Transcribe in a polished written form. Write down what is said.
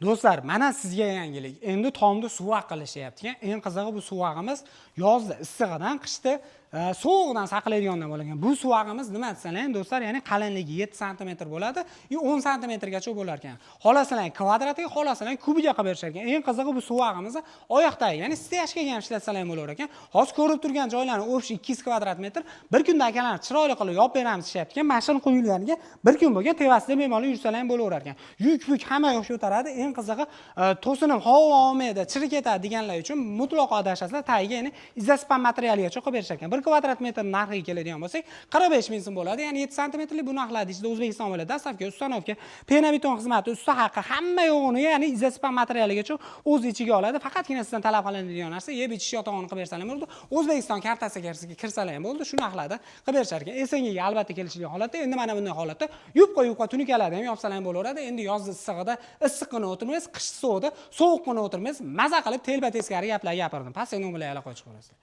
Do'stlar, mana sizga yangilik. Endi tomda suvoq qilishyapti. Eng qizig'i bu suvog'imiz yozda issig'idan, qishda sovuqdan saqlaydigandan bo'lgan. Bu suvog'imiz nima desalar, do'stlar, ya'ni qalinligi 7 sm bo'ladi, 10 sm gacha bo'lar ekan. Xohlasalar kvadratiga, xohlasalar kubiga qilib berishar ekan. Eng qizig'i bu suvog'imizni oyoqdagi, ya'ni steyashkaga ham ishlatsalar bo'lar ekan. Hozir ko'rib turgan joylarni o'pish 200 kvadrat metr. Bir kunda akalarni chiroyli qilib yopib beramiz deyapti ekan. Mashin quyilganiga bir kun bo'lgan, tevasida bemalol yursalar ham bo'laverar ekan. Yuk hamma yoq ko'taradi. Eng qizig'i to'sinim havo olmaydi, chirib ketadi deganlar uchun mutlaqo adashasizlar. Tagiga ya'ni izospan materialigacha qo'yib berishar ekan. 1 kvadrat metr narxiga keladigan bo'lsak, 45 ming so'm bo'ladi. Ya'ni 7 sm bu narxlarda ichida O'zbekiston bo'ladi. Dastavka, ustanovka, pena-beton xizmati, usta haqqi hamma yo'g'ini, ya'ni izospan materialigacha o'z ichiga oladi. Faqatgina sizdan talab qilinadigan narsa yeb ichish yotog'ini qilib bersalar bo'ldi. O'zbekiston kartasiga kirsalar ham bo'ldi. Shu narxlarda qilib berishar ekan. Esengiga albatta kelishgan holatda, endi mana bunday holatda yupqa tunikalarni ham yopsalar ham bo'laveradi. Endi yozda issig'ida issiqqina o'tirmaysiz, qish sovuqda sovuqqina o'tirmaysiz. Maza qilib telba teskari gaplar gapirdim. Past endi bilan aloqa chiqarasiz.